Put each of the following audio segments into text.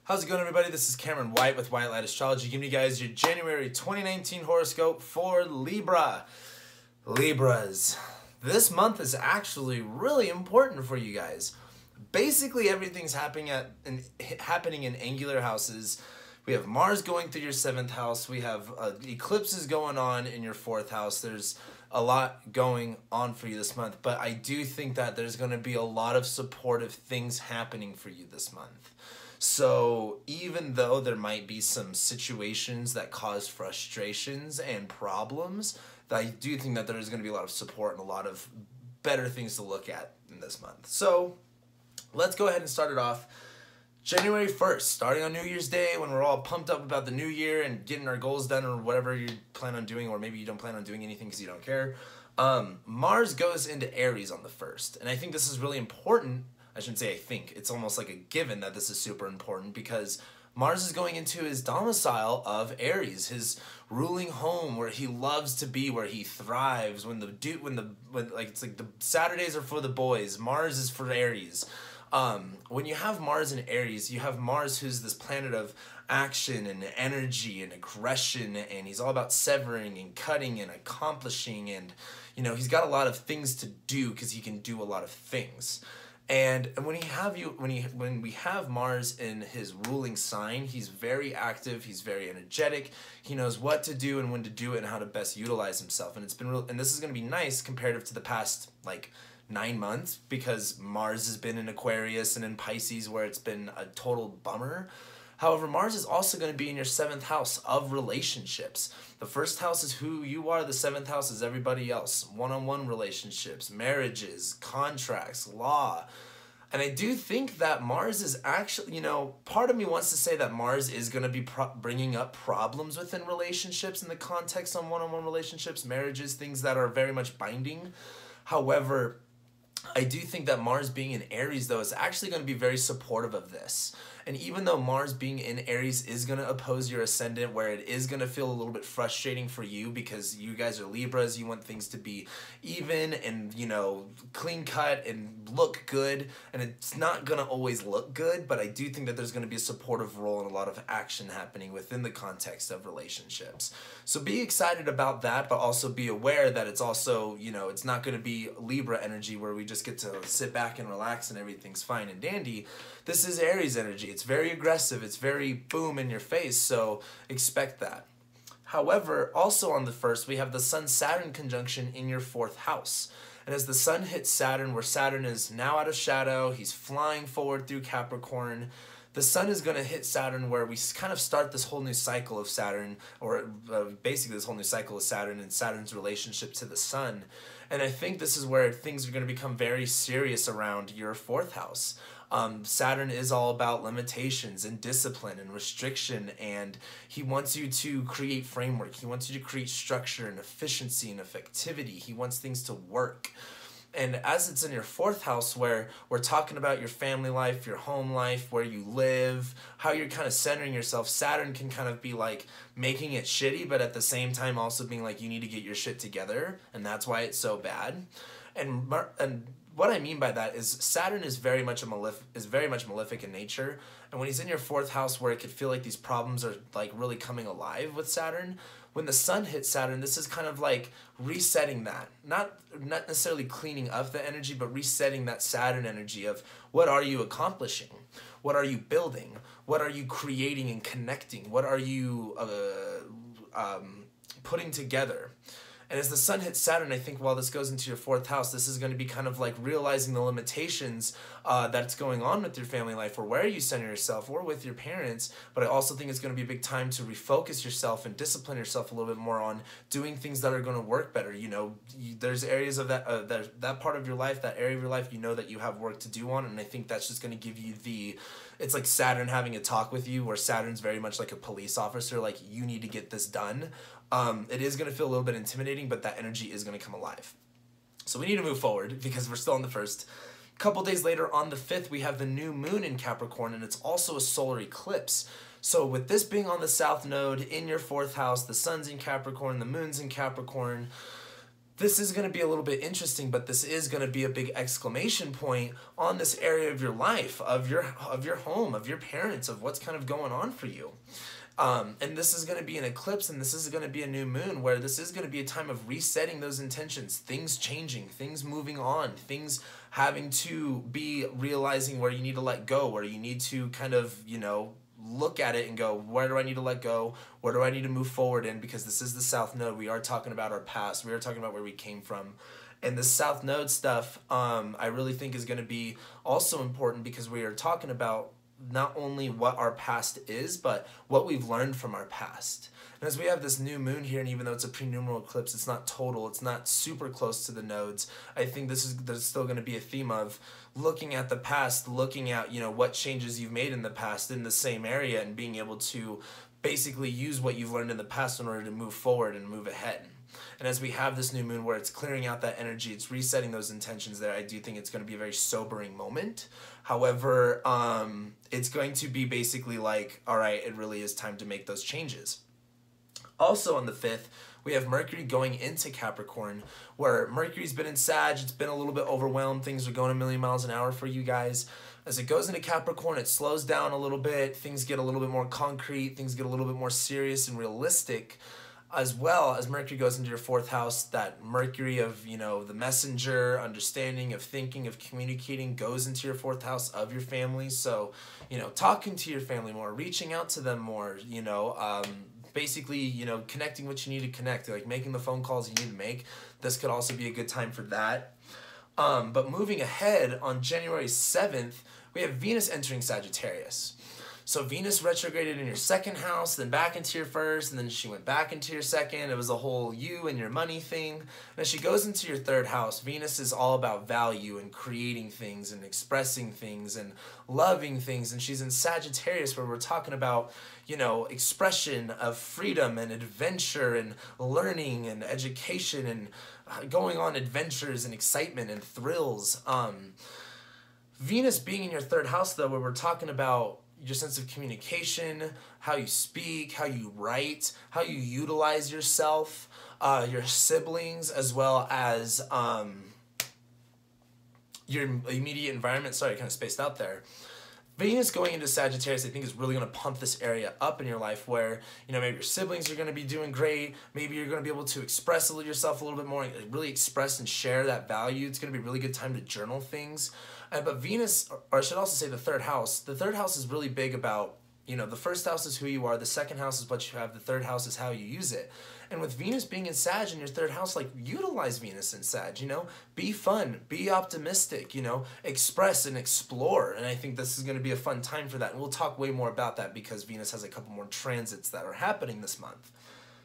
How's it going, everybody? This is Cameron White with White Light Astrology, giving you guys your January 2019 horoscope for Libra. Libras. This month is actually really important for you guys. Basically, everything's happening in angular houses. We have Mars going through your 7th house. We have eclipses going on in your 4th house. There's a lot going on for you this month, but I do think that there's going to be a lot of supportive things happening for you this month. So even though there might be some situations that cause frustrations and problems, I do think that there's going to be a lot of support and a lot of better things to look at in this month. So let's go ahead and start it off. January 1st, starting on New Year's Day, when we're all pumped up about the new year and getting our goals done or whatever you plan on doing, or maybe you don't plan on doing anything because you don't care. Mars goes into Aries on the 1st, and I think this is really important. I shouldn't say I think. It's almost like a given that this is super important because Mars is going into his domicile of Aries, his ruling home where he loves to be, where he thrives. When it's like the Saturdays are for the boys, Mars is for Aries. When you have Mars in Aries, you have Mars, who's this planet of action and energy and aggression, and he's all about severing and cutting and accomplishing, and he's got a lot of things to do because he can do a lot of things. And when we have Mars in his ruling sign, he's very active, he's very energetic, he knows what to do and when to do it and how to best utilize himself. And this is going to be nice comparative to the past 9 months, because Mars has been in Aquarius and in Pisces where it's been a total bummer. However, Mars is also going to be in your 7th house of relationships. The 1st house is who you are. The 7th house is everybody else. One-on-one relationships, marriages, contracts, law. And I do think that Mars is actually, part of me wants to say that Mars is going to be bringing up problems within relationships in the context on one-on-one relationships, marriages, things that are very much binding. However, I do think that Mars being in Aries, though, is actually going to be very supportive of this. And even though Mars being in Aries is going to oppose your ascendant, where it is going to feel a little bit frustrating for you because you guys are Libras, you want things to be even and, clean cut and look good. And it's not going to always look good, but I do think that there's going to be a supportive role and a lot of action happening within the context of relationships. So be excited about that, but also be aware that it's also, it's not going to be Libra energy where we just get to sit back and relax and everything's fine and dandy. This is Aries energy. It's very aggressive. It's very boom in your face, so expect that. However, also on the 1st, we have the Sun-Saturn conjunction in your 4th house. And as the Sun hits Saturn, where Saturn is now out of shadow, he's flying forward through Capricorn, the Sun is going to hit Saturn, where we kind of start this whole new cycle of Saturn, or basically this whole new cycle of Saturn and Saturn's relationship to the Sun. And I think this is where things are going to become very serious around your 4th house. Saturn is all about limitations and discipline and restriction, and he wants you to create framework. He wants you to create structure and efficiency and effectivity. He wants things to work. And as it's in your 4th house, where we're talking about your family life, your home life, where you live, how you're kind of centering yourself, Saturn can kind of be like making it shitty, but at the same time also being like, you need to get your shit together, and that's why it's so bad. And what I mean by that is Saturn is very much malefic in nature, and when he's in your 4th house, where it could feel like these problems are really coming alive with Saturn, when the Sun hits Saturn, this is kind of like resetting that. Not necessarily cleaning up the energy, but resetting that Saturn energy of what are you accomplishing? What are you building? What are you creating and connecting? What are you putting together? And as the Sun hits Saturn, I think while this goes into your 4th house, this is going to be kind of like realizing the limitations that's going on with your family life, or where you center yourself, or with your parents. But I also think it's going to be a big time to refocus yourself and discipline yourself a little bit more on doing things that are going to work better. There's areas of that part of your life, that area of your life, that you have work to do on, and I think that's just going to give you it's like Saturn having a talk with you, where Saturn's very much like a police officer, like, you need to get this done. It is going to feel a little bit intimidating, but that energy is going to come alive. So we need to move forward because we're still on the 1st. A couple days later, on the 5th, we have the new moon in Capricorn, and it's also a solar eclipse. So with this being on the South Node in your 4th house, the Sun's in Capricorn, the Moon's in Capricorn, this is going to be a little bit interesting, but this is going to be a big exclamation point on this area of your life, of your home, of your parents, of what's kind of going on for you. And this is going to be an eclipse, and this is going to be a new moon, where this is going to be a time of resetting those intentions, things changing, things moving on, things having to be realizing where you need to let go, where you need to kind of, you know, look at it and go, where do I need to let go? Where do I need to move forward in? Because this is the South Node. We are talking about our past. We are talking about where we came from. And this South Node stuff, I really think is going to be also important, because we are talking about not only what our past is, but what we've learned from our past. And as we have this new moon here, and even though it's a prenumeral eclipse, it's not total, it's not super close to the nodes, I think there's still going to be a theme of looking at the past, looking at, you know, what changes you've made in the past in the same area, and being able to basically use what you've learned in the past in order to move forward and move ahead. And as we have this new moon where it's clearing out that energy, it's resetting those intentions there, I do think it's going to be a very sobering moment. However, it's going to be basically like, all right, it really is time to make those changes. Also on the 5th, we have Mercury going into Capricorn, where Mercury's been in Sag. It's been a little bit overwhelmed. Things are going a million miles an hour for you guys. As it goes into Capricorn, it slows down a little bit. Things get a little bit more concrete. Things get a little bit more serious and realistic. As well as Mercury goes into your 4th house, that Mercury of, you know, the messenger, understanding, of thinking, of communicating, goes into your 4th house of your family. So, you know, talking to your family more, reaching out to them more, you know, basically, you know, connecting what you need to connect, like making the phone calls you need to make. This could also be a good time for that. But moving ahead, on January 7th, we have Venus entering Sagittarius. So Venus retrograded in your 2nd house, then back into your 1st, and then she went back into your 2nd. It was a whole you and your money thing. And as she goes into your 3rd house, Venus is all about value and creating things and expressing things and loving things. And she's in Sagittarius, where we're talking about, you know, expression of freedom and adventure and learning and education and going on adventures and excitement and thrills. Venus being in your 3rd house, though, where we're talking about your sense of communication, how you speak, how you write, how you utilize yourself, your siblings, as well as your immediate environment. Sorry, I kind of spaced out there. Venus going into Sagittarius, I think, is really going to pump this area up in your life, where, you know, maybe your siblings are going to be doing great. Maybe you're going to be able to express yourself a little bit more, really express and share that value. It's going to be a really good time to journal things. But Venus, or I should also say the 3rd house, the 3rd house is really big about, you know, the 1st house is who you are, the 2nd house is what you have, the 3rd house is how you use it. And with Venus being in Sag in your 3rd house, like, utilize Venus in Sag, you know, be fun, be optimistic, you know, express and explore. And I think this is going to be a fun time for that. And we'll talk way more about that, because Venus has a couple more transits that are happening this month.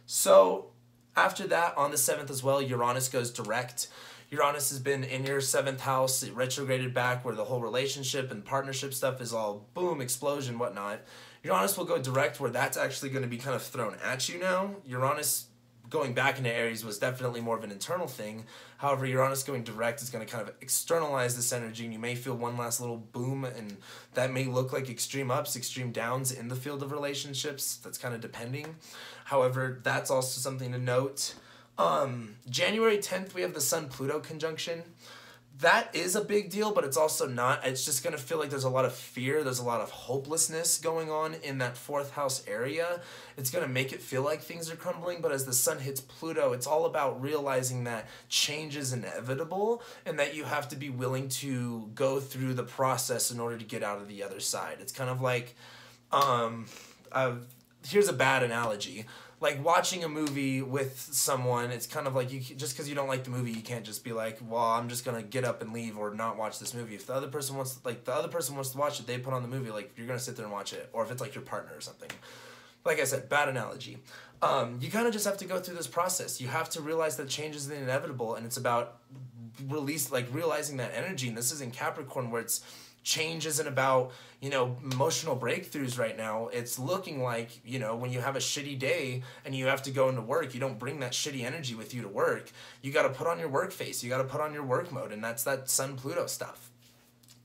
So after that, on the 7th as well, Uranus goes direct. Uranus has been in your 7th house, it retrograded back, where the whole relationship and partnership stuff is all boom, explosion, whatnot. Uranus will go direct, where that's actually going to be kind of thrown at you now. Uranus going back into Aries was definitely more of an internal thing. However, Uranus going direct is going to kind of externalize this energy, and you may feel one last little boom, and that may look like extreme ups, extreme downs in the field of relationships. That's kind of depending. However, that's also something to note. January 10th, we have the Sun-Pluto conjunction. That is a big deal, but it's also not. It's just going to feel like there's a lot of fear, there's a lot of hopelessness going on in that 4th house area. It's going to make it feel like things are crumbling, but as the sun hits Pluto, it's all about realizing that change is inevitable, and that you have to be willing to go through the process in order to get out of the other side. It's kind of like, here's a bad analogy. Like watching a movie with someone, it's kind of like, you just because you don't like the movie, you can't just be like, well, I'm just gonna get up and leave or not watch this movie. If the other person wants to watch it, they put on the movie, like, you're gonna sit there and watch it. Or if it's like your partner or something. Like I said, bad analogy. You kind of just have to go through this process. You have to realize that change is inevitable, and it's about realizing that energy. And this is in Capricorn, where it's change isn't about, you know, emotional breakthroughs right now. It's looking like, you know, when you have a shitty day and you have to go into work, you don't bring that shitty energy with you to work. You got to put on your work face. You got to put on your work mode, and that's that Sun-Pluto stuff.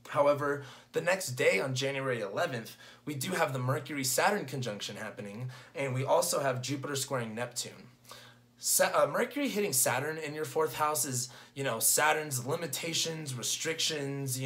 However, the next day on January 11th, we do have the Mercury-Saturn conjunction happening, and we also have Jupiter squaring Neptune. Mercury hitting Saturn in your fourth house is, Saturn's limitations, restrictions,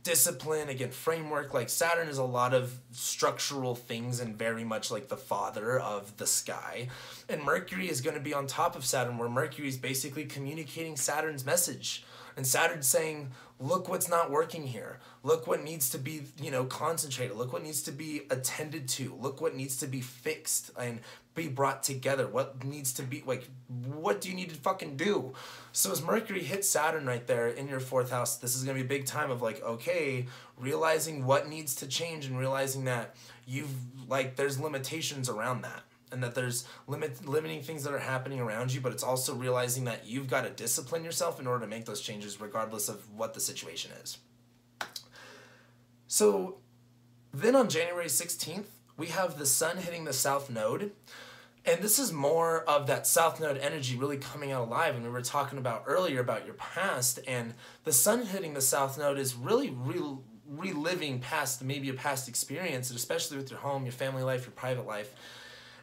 discipline, again, framework. Like Saturn is a lot of structural things and very much like the father of the sky. And Mercury is going to be on top of Saturn, where Mercury is basically communicating Saturn's message. And Saturn's saying, look what's not working here. Look what needs to be, concentrated. Look what needs to be attended to. Look what needs to be fixed and be brought together. What needs to be, what do you need to fucking do? So as Mercury hits Saturn right there in your fourth house, this is going to be a big time of okay, realizing what needs to change and realizing that there's limitations around that. And that there's limiting things that are happening around you, but it's also realizing that you've got to discipline yourself in order to make those changes regardless of what the situation is. So then on January 16th, we have the sun hitting the south node. And this is more of that south node energy really coming out alive. And we were talking about earlier about your past, and the sun hitting the south node is really reliving maybe a past experience, and especially with your home, your family life, your private life.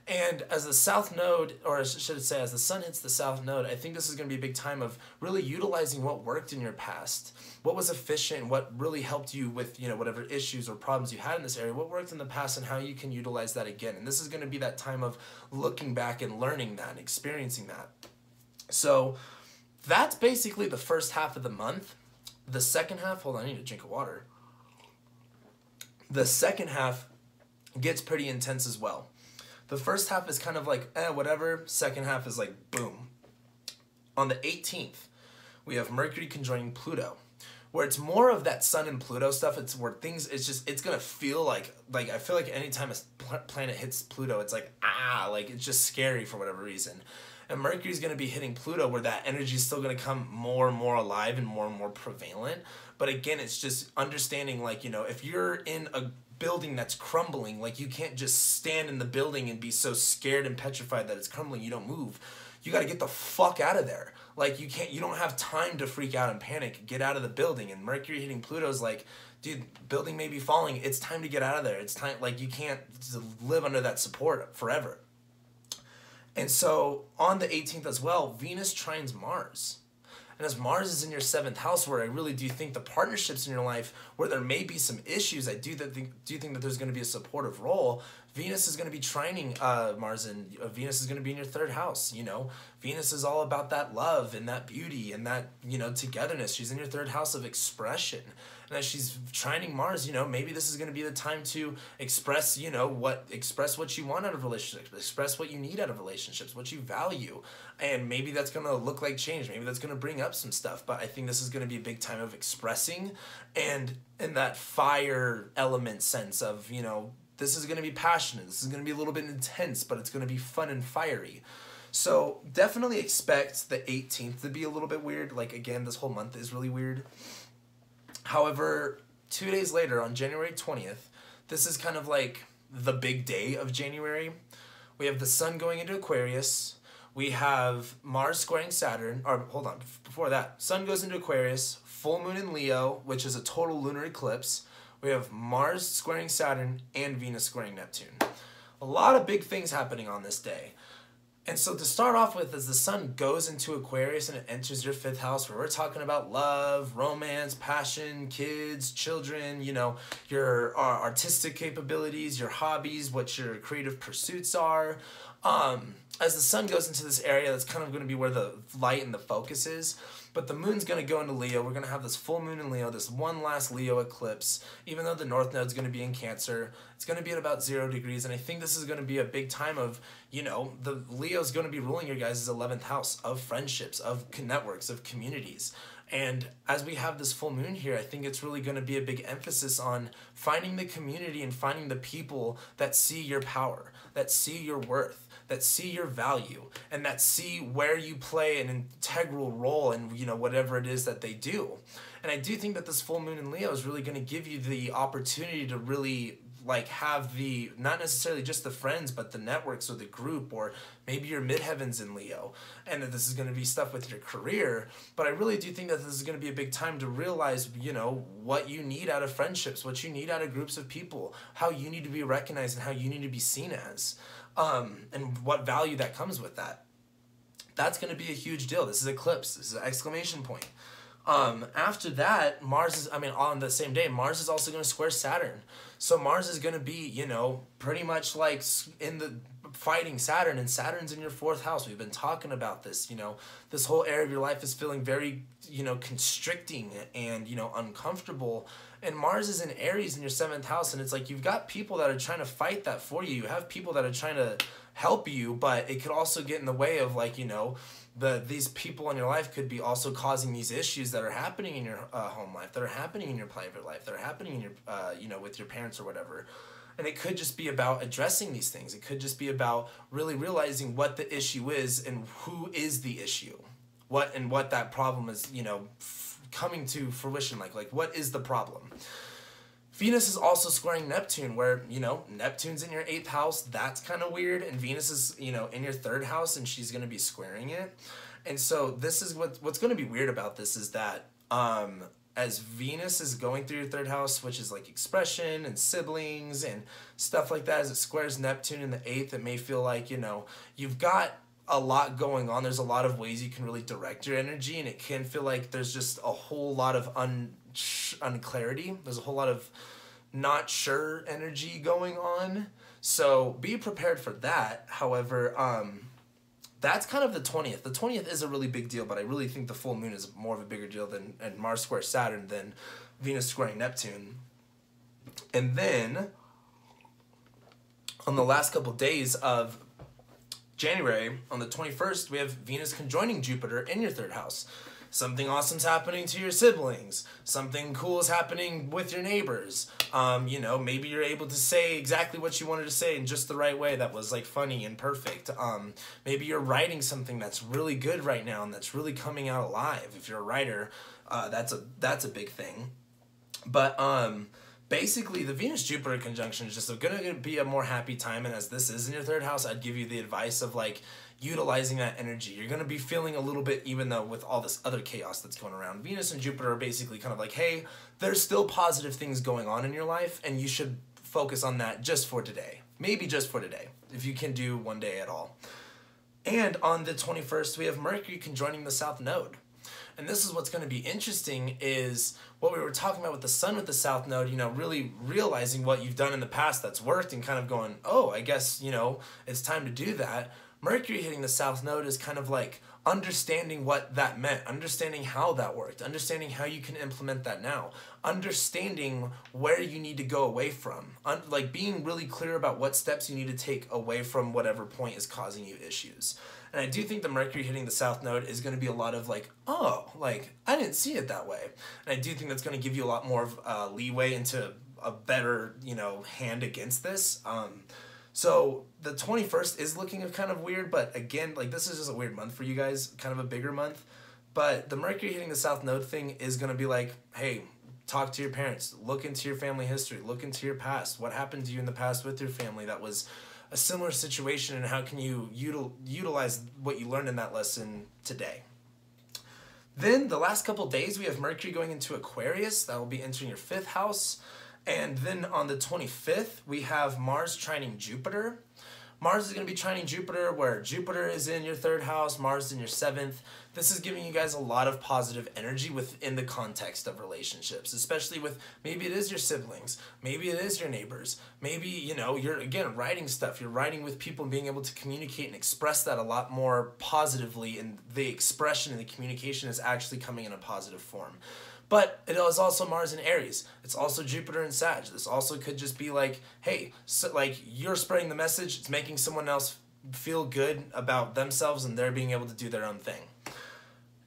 And as the south node, or I should say as the sun hits the south node, I think this is going to be a big time of really utilizing what worked in your past, what was efficient, what really helped you with, whatever issues or problems you had in this area, what worked in the past and how you can utilize that again. And this is going to be that time of looking back and learning that and experiencing that. So that's basically the first half of the month. The second half, hold on, I need a drink of water. The second half gets pretty intense as well. The first half is kind of whatever. Second half is boom. On the 18th, we have Mercury conjoining Pluto, where it's more of that Sun and Pluto stuff. It's where it's going to feel I feel like anytime a planet hits Pluto, it's it's just scary for whatever reason. And Mercury's going to be hitting Pluto, where that energy is still going to come more and more alive and more prevalent. But again, it's just understanding, if you're in a building that's crumbling, you can't just stand in the building and be so scared and petrified that it's crumbling, you don't move. You got to get the fuck out of there. You don't have time to freak out and panic. Get out of the building. And Mercury hitting Pluto's dude, building may be falling. It's time to get out of there. It's time, you can't live under that support forever. And so on the 18th as well, Venus trines Mars. And as Mars is in your 7th house, where I really do think the partnerships in your life, where there may be some issues, I do think that there's going to be a supportive role. Venus is going to be trining Mars, and Venus is going to be in your 3rd house. Venus is all about that love and that beauty and that, togetherness. She's in your 3rd house of expression. And as she's trining Mars, maybe this is going to be the time to express, express what you want out of relationships, express what you need out of relationships, what you value. And maybe that's going to look like change. Maybe that's going to bring up some stuff. But I think this is going to be a big time of expressing, and in that fire element sense of, this is going to be passionate. This is going to be a little bit intense, but it's going to be fun and fiery. So definitely expect the 18th to be a little bit weird. Again, this whole month is really weird. However, 2 days later, on January 20th, this is kind of the big day of January. We have the sun going into Aquarius. We have Mars squaring Saturn. Or hold on, before that, sun goes into Aquarius, full moon in Leo, which is a total lunar eclipse. We have Mars squaring Saturn and Venus squaring Neptune. A lot of big things happening on this day. And so to start off with, as the sun goes into Aquarius and it enters your 5th house, where we're talking about love, romance, passion, kids, children, your artistic capabilities, your hobbies, what your creative pursuits are. As the sun goes into this area, that's kind of going to be where the light and the focus is. But the moon's going to go into Leo. We're going to have this full moon in Leo, this one last Leo eclipse. Even though the North Node's going to be in Cancer, it's going to be at about 0 degrees. And I think this is going to be a big time of, the Leo's going to be ruling your guys' 11th house of friendships, of networks, of communities. And as we have this full moon here, I think it's really going to be a big emphasis on finding the community and finding the people that see your power, that see your worth, that see your value, and that see where you play an integral role in, whatever it is that they do. And I do think that this full moon in Leo is really going to give you the opportunity to really have the, not necessarily just the friends, but the networks or the group, or maybe your midheavens in Leo, and that this is going to be stuff with your career. But I really do think that this is going to be a big time to realize, what you need out of friendships, what you need out of groups of people, how you need to be recognized and how you need to be seen as, and what value that comes with that. That's going to be a huge deal. This is eclipse. This is an exclamation point. After that, Mars is, on the same day, Mars is also going to square Saturn. So Mars is going to be, you know, pretty much like in the fighting Saturn, and Saturn's in your 4th house. We've been talking about this, you know, this whole area of your life is feeling very, you know, constricting and, you know, uncomfortable. And Mars is in Aries in your 7th house, and it's like you've got people that are trying to fight that for you. You have people that are trying to help you, but it could also get in the way of, like, you know, these people in your life could be also causing these issues that are happening in your home life, that are happening in your private life, that are happening in your, you know, with your parents or whatever. And it could just be about addressing these things. It could just be about really realizing what the issue is and who is the issue. What that problem is, you know, coming to fruition. Like what is the problem? Venus is also squaring Neptune, where, you know, Neptune's in your 8th house. That's kind of weird. And Venus is, you know, in your 3rd house, and she's going to be squaring it. And so this is what's going to be weird about this is that as Venus is going through your 3rd house, which is like expression and siblings and stuff like that, as it squares Neptune in the 8th, it may feel like, you know, you've got a lot going on. There's a lot of ways you can really direct your energy, and it can feel like there's just a whole lot of unclarity. There's a whole lot of not sure energy going on. So be prepared for that. However, that's kind of the 20th. The 20th is a really big deal, but I really think the full moon is more of a bigger deal than and Mars square Saturn than Venus squaring Neptune. And then on the last couple days of January, on the 21st, we have Venus conjoining Jupiter in your 3rd house. Something awesome's happening to your siblings. Something cool is happening with your neighbors. You know, maybe you're able to say exactly what you wanted to say in just the right way that was like funny and perfect. Maybe you're writing something that's really good right now and that's really coming out alive. If you're a writer, that's a big thing. But basically, the Venus-Jupiter conjunction is just going to be a more happy time, and as this is in your 3rd house, I'd give you the advice of, like, utilizing that energy. You're going to be feeling a little bit, even though with all this other chaos that's going around, Venus and Jupiter are basically kind of like, hey, there's still positive things going on in your life, and you should focus on that just for today. Maybe just for today, if you can do one day at all. And on the 21st, we have Mercury conjoining the South Node. And this is what's going to be interesting is what we were talking about with the Sun with the South Node, you know, really realizing what you've done in the past that's worked and kind of going, oh, I guess, you know, it's time to do that. Mercury hitting the South Node is kind of like understanding what that meant, understanding how that worked, understanding how you can implement that now, understanding where you need to go away from, like being really clear about what steps you need to take away from whatever point is causing you issues. And I do think the Mercury hitting the South Node is going to be a lot of like, oh, like, I didn't see it that way. And I do think that's going to give you a lot more of leeway into a better, you know, hand against this. So the 21st is looking kind of weird, but again, like, this is just a weird month for you guys, kind of a bigger month. But the Mercury hitting the South Node thing is going to be like, hey, talk to your parents, look into your family history, look into your past. What happened to you in the past with your family that was a similar situation, and how can you utilize what you learned in that lesson today? Then the last couple days, we have Mercury going into Aquarius. That will be entering your 5th house. And then on the 25th, we have Mars trining Jupiter. Mars is going to be trining Jupiter, where Jupiter is in your 3rd house, Mars is in your 7th. This is giving you guys a lot of positive energy within the context of relationships, especially with maybe it is your siblings, maybe it is your neighbors, maybe, you know, you're, again, writing stuff. You're writing with people and being able to communicate and express that a lot more positively, and the expression and the communication is actually coming in a positive form. But it is also Mars in Aries. It's also Jupiter in Sag. This also could just be like, hey, so like you're spreading the message. It's making someone else feel good about themselves, and they're being able to do their own thing.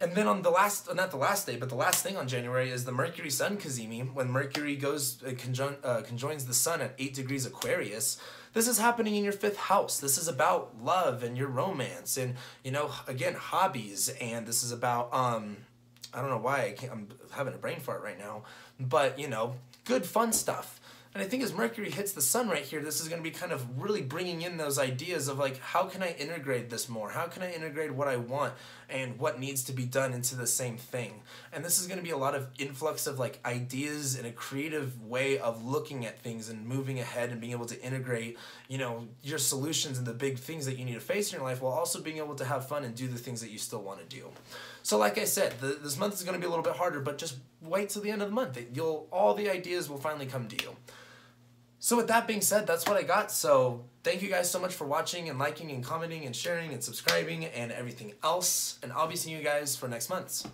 And then on the last, not the last day, but the last thing on January is the Mercury Sun Cazimi, when Mercury goes conjoins the Sun at 8 degrees Aquarius. This is happening in your 5th house. This is about love and your romance and, you know, again, hobbies. And this is about, I don't know why I'm having a brain fart right now, but, you know, good fun stuff. And I think as Mercury hits the sun right here, this is going to be kind of really bringing in those ideas of like, how can I integrate this more? How can I integrate what I want and what needs to be done into the same thing? And this is going to be a lot of influx of like ideas and a creative way of looking at things and moving ahead and being able to integrate, you know, your solutions and the big things that you need to face in your life while also being able to have fun and do the things that you still want to do. So like I said, this month is going to be a little bit harder, but just wait till the end of the month. All the ideas will finally come to you. So with that being said, that's what I got. So thank you guys so much for watching and liking and commenting and sharing and subscribing and everything else. And I'll be seeing you guys for next month's.